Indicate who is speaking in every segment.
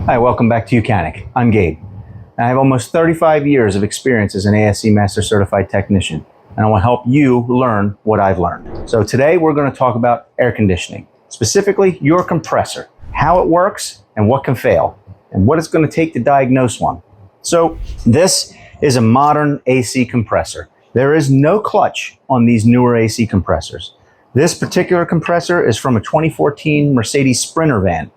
Speaker 1: Hi, welcome back to Mechanic. I'm Gabe. I have almost 35 years of experience as an ASE Master Certified Technician, and I want to help you learn what I've learned. So today we're going to talk about air conditioning, specifically your compressor, how it works and what can fail, and what it's going to take to diagnose one. So this is a modern AC compressor. There is no clutch on these newer AC compressors. This particular compressor is from a 2014 Mercedes Sprinter van.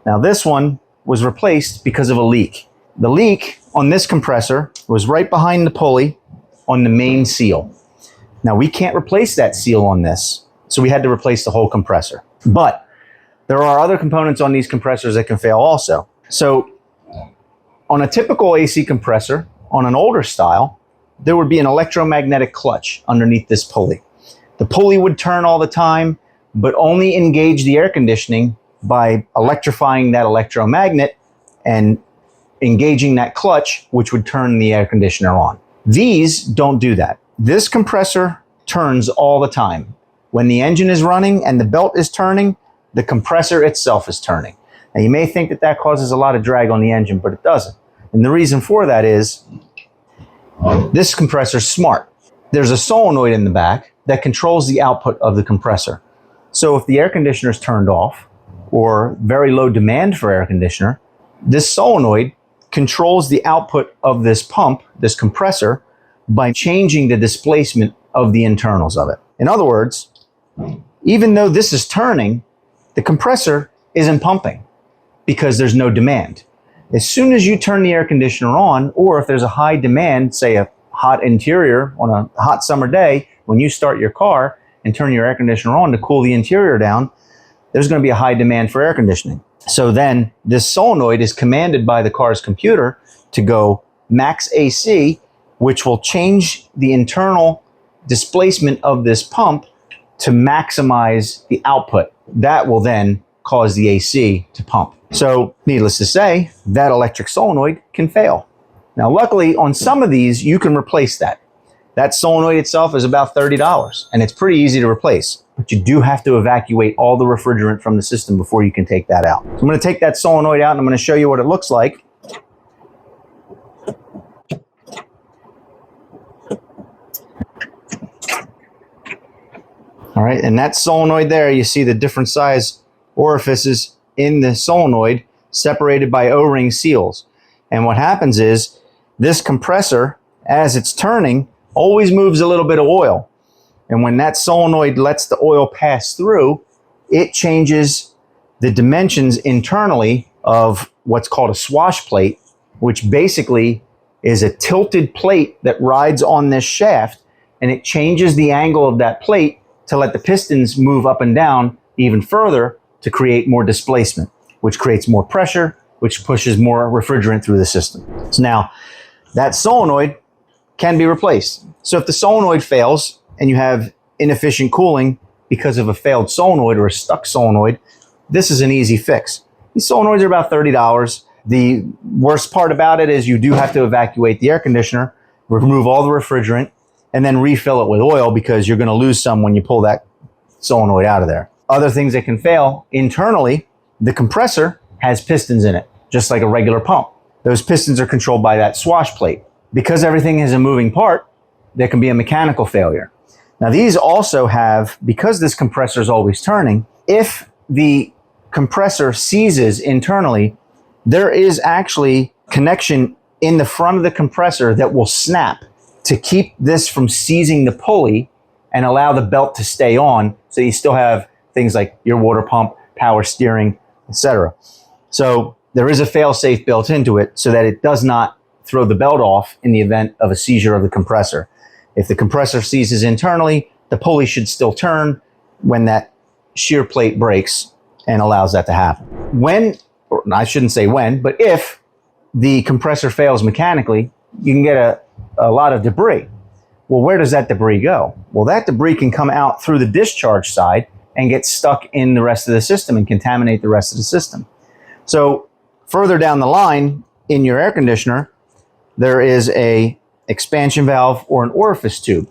Speaker 1: Now this one was replaced because of a leak. The leak on this compressor was right behind the pulley on the main seal. Now we can't replace that seal on this, so we had to replace the whole compressor. But there are other components on these compressors that can fail also. So on a typical AC compressor, on an older style, there would be an electromagnetic clutch underneath this pulley. The pulley would turn all the time, but only engage the air conditioning by electrifying that electromagnet and engaging that clutch, which would turn the air conditioner on. These don't do that. This compressor turns all the time. When the engine is running and the belt is turning, the compressor itself is turning. Now you may think that that causes a lot of drag on the engine, but it doesn't. And the reason for that is this compressor is smart. There's a solenoid in the back that controls the output of the compressor. So if the air conditioner is turned off, or very low demand for air conditioner, this solenoid controls the output of this pump, this compressor, by changing the displacement of the internals of it. In other words, even though this is turning, the compressor isn't pumping because there's no demand. As soon as you turn the air conditioner on, or if there's a high demand, say a hot interior on a hot summer day, when you start your car and turn your air conditioner on to cool the interior down, there's going to be a high demand for air conditioning. So then this solenoid is commanded by the car's computer to go max AC, which will change the internal displacement of this pump to maximize the output. That will then cause the AC to pump. So needless to say, that electric solenoid can fail. Now luckily on some of these you can replace that. That solenoid itself is about $30 and it's pretty easy to replace, but you do have to evacuate all the refrigerant from the system before you can take that out. So I'm going to take that solenoid out and I'm going to show you what it looks like. All right, and that solenoid there, you see the different size orifices in the solenoid separated by O-ring seals. And what happens is this compressor, as it's turning, always moves a little bit of oil. And when that solenoid lets the oil pass through, it changes the dimensions internally of what's called a swash plate, which basically is a tilted plate that rides on this shaft, and it changes the angle of that plate to let the pistons move up and down even further to create more displacement, which creates more pressure, which pushes more refrigerant through the system. So now that solenoid can be replaced. So if the solenoid fails and you have inefficient cooling because of a failed solenoid or a stuck solenoid, this is an easy fix. These solenoids are about $30. The worst part about it is you do have to evacuate the air conditioner, remove all the refrigerant, and then refill it with oil because you're going to lose some when you pull that solenoid out of there. Other things that can fail internally, the compressor has pistons in it, just like a regular pump. Those pistons are controlled by that swash plate. Because everything is a moving part, there can be a mechanical failure. Now these also have, because this compressor is always turning, if the compressor seizes internally, there is actually connection in the front of the compressor that will snap to keep this from seizing the pulley and allow the belt to stay on, so you still have things like your water pump, power steering, etc. So there is a fail-safe built into it so that it does not throw the belt off in the event of a seizure of the compressor. If the compressor seizes internally, the pulley should still turn when that shear plate breaks and allows that to happen. When, or I shouldn't say when, but if the compressor fails mechanically, you can get a lot of debris. Well, where does that debris go? Well, that debris can come out through the discharge side and get stuck in the rest of the system and contaminate the rest of the system. So further down the line in your air conditioner, there is a expansion valve or an orifice tube.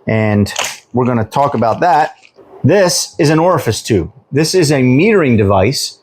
Speaker 1: And we're going to talk about that. This is an orifice tube. This is a metering device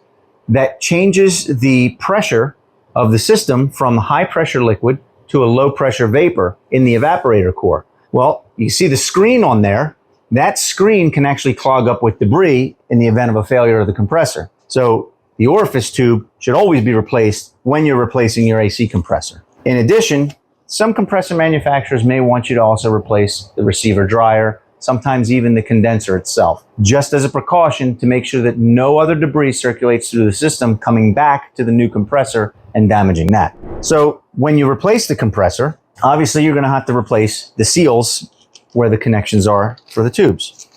Speaker 1: that changes the pressure of the system from high pressure liquid to a low pressure vapor in the evaporator core. Well, you see the screen on there. That screen can actually clog up with debris in the event of a failure of the compressor. So the orifice tube should always be replaced when you're replacing your AC compressor. In addition, some compressor manufacturers may want you to also replace the receiver dryer, sometimes even the condenser itself, just as a precaution to make sure that no other debris circulates through the system coming back to the new compressor and damaging that. So when you replace the compressor, obviously you're going to have to replace the seals where the connections are for the tubes.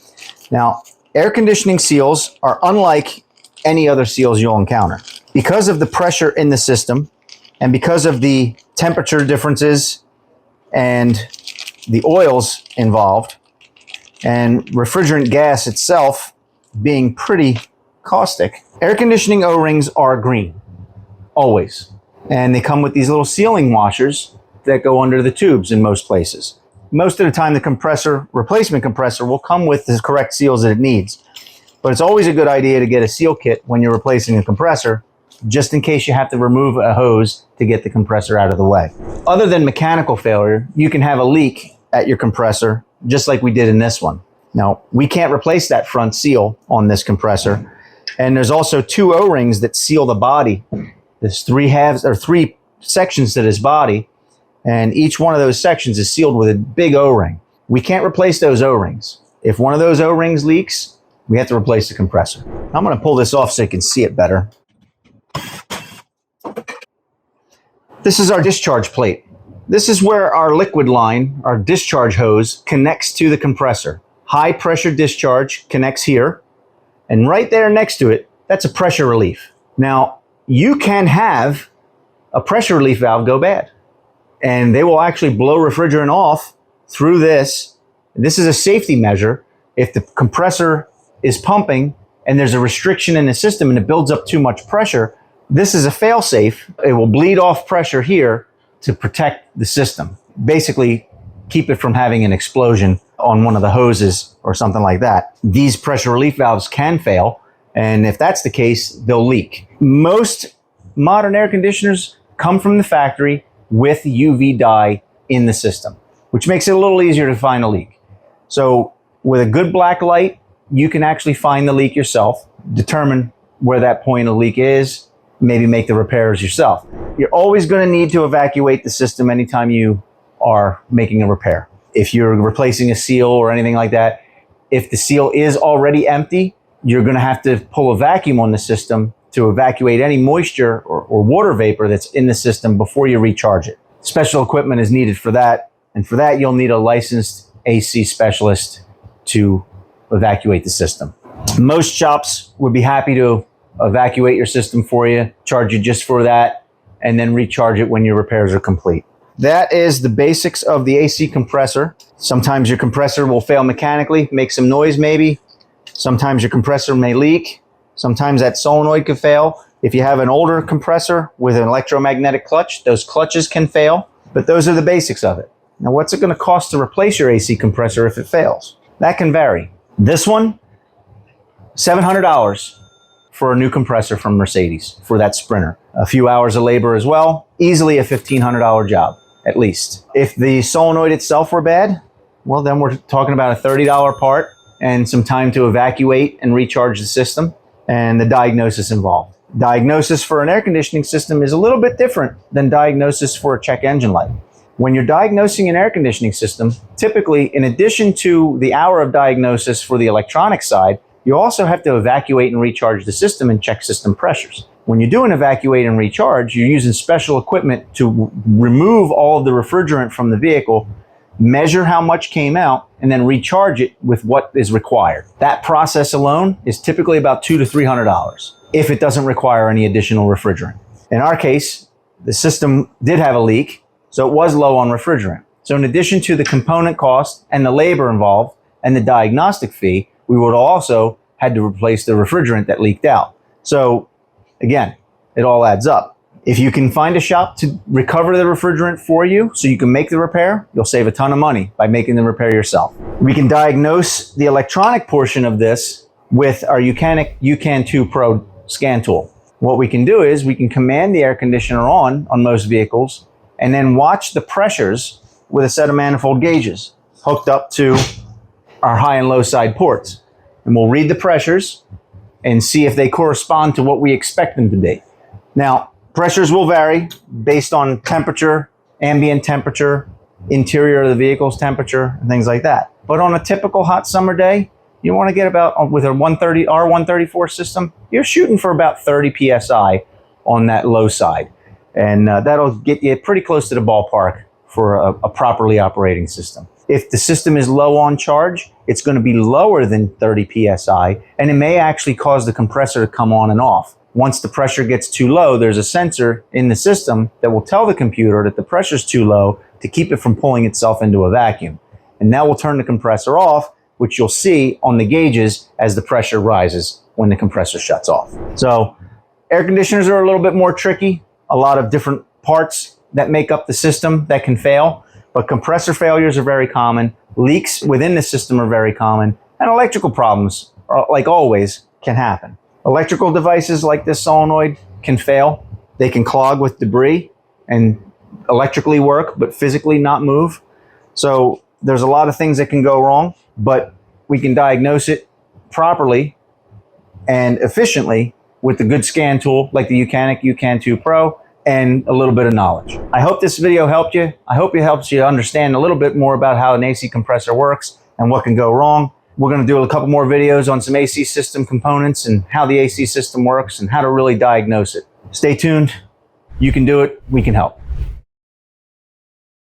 Speaker 1: Now, air conditioning seals are unlike any other seals you'll encounter. Because of the pressure in the system and because of the temperature differences and the oils involved and refrigerant gas itself being pretty caustic, air conditioning O-rings are green, always. And they come with these little sealing washers that go under the tubes in most places. Most of the time, the replacement compressor will come with the correct seals that it needs. But it's always a good idea to get a seal kit when you're replacing a compressor, just in case you have to remove a hose to get the compressor out of the way. Other than mechanical failure, you can have a leak at your compressor, just like we did in this one. Now, we can't replace that front seal on this compressor. And there's also two O-rings that seal the body. There's three sections to this body. And each one of those sections is sealed with a big O-ring. We can't replace those O-rings. If one of those O-rings leaks, we have to replace the compressor. I'm going to pull this off so you can see it better. This is our discharge plate. This is where our liquid line, our discharge hose, connects to the compressor. High pressure discharge connects here. And right there next to it, that's a pressure relief. Now, you can have a pressure relief valve go bad. And they will actually blow refrigerant off through this. This is a safety measure. If the compressor is pumping and there's a restriction in the system and it builds up too much pressure, this is a fail-safe. It will bleed off pressure here to protect the system. Basically, keep it from having an explosion on one of the hoses or something like that. These pressure relief valves can fail, and if that's the case, they'll leak. Most modern air conditioners come from the factory with UV dye in the system, which makes it a little easier to find a leak. So with a good black light, you can actually find the leak yourself, determine where that point of leak is, maybe make the repairs yourself. You're always going to need to evacuate the system anytime you are making a repair. If you're replacing a seal or anything like that, if the seal is already empty, you're going to have to pull a vacuum on the system to evacuate any moisture or water vapor that's in the system before you recharge it. Special equipment is needed for that, and for that you'll need a licensed AC specialist to evacuate the system. Most shops would be happy to evacuate your system for you, charge you just for that, and then recharge it when your repairs are complete. That is the basics of the AC compressor. Sometimes your compressor will fail mechanically, make some noise maybe. Sometimes your compressor may leak. Sometimes that solenoid could fail. If you have an older compressor with an electromagnetic clutch, those clutches can fail, but those are the basics of it. Now, what's it going to cost to replace your AC compressor if it fails? That can vary. This one, $700 for a new compressor from Mercedes for that Sprinter. A few hours of labor as well, easily a $1,500 job, at least. If the solenoid itself were bad, well, then we're talking about a $30 part and some time to evacuate and recharge the system, and the diagnosis involved. Diagnosis for an air conditioning system is a little bit different than diagnosis for a check engine light. When you're diagnosing an air conditioning system, typically, in addition to the hour of diagnosis for the electronic side, you also have to evacuate and recharge the system and check system pressures. When you do an evacuate and recharge, you're using special equipment to remove all of the refrigerant from the vehicle, measure how much came out, and then recharge it with what is required. That process alone is typically about $200 to $300 if it doesn't require any additional refrigerant. In our case, the system did have a leak, so it was low on refrigerant. So in addition to the component cost and the labor involved and the diagnostic fee, we would also had to replace the refrigerant that leaked out. So again, it all adds up. If you can find a shop to recover the refrigerant for you so you can make the repair, you'll save a ton of money by making the repair yourself. We can diagnose the electronic portion of this with our UCAN 2 Pro scan tool. What we can do is we can command the air conditioner on most vehicles and then watch the pressures with a set of manifold gauges hooked up to our high and low side ports. And we'll read the pressures and see if they correspond to what we expect them to be. Now, pressures will vary based on temperature, ambient temperature, interior of the vehicle's temperature, and things like that. But on a typical hot summer day, you want to get about, with a R134 system, you're shooting for about 30 PSI on that low side. And that'll get you pretty close to the ballpark for a properly operating system. If the system is low on charge, it's going to be lower than 30 PSI, and it may actually cause the compressor to come on and off. Once the pressure gets too low, there's a sensor in the system that will tell the computer that the pressure's too low to keep it from pulling itself into a vacuum. And that will turn the compressor off, which you'll see on the gauges as the pressure rises when the compressor shuts off. So air conditioners are a little bit more tricky. A lot of different parts that make up the system that can fail, but compressor failures are very common. Leaks within the system are very common, and electrical problems, like always, can happen. Electrical devices like this solenoid can fail. They can clog with debris and electrically work, but physically not move. So there's a lot of things that can go wrong, but we can diagnose it properly and efficiently with the good scan tool like the UCAN 2 Pro and a little bit of knowledge. I hope this video helped you. I hope it helps you understand a little bit more about how an AC compressor works and what can go wrong. We're going to do a couple more videos on some AC system components and how the AC system works and how to really diagnose it. Stay tuned. You can do it. We can help.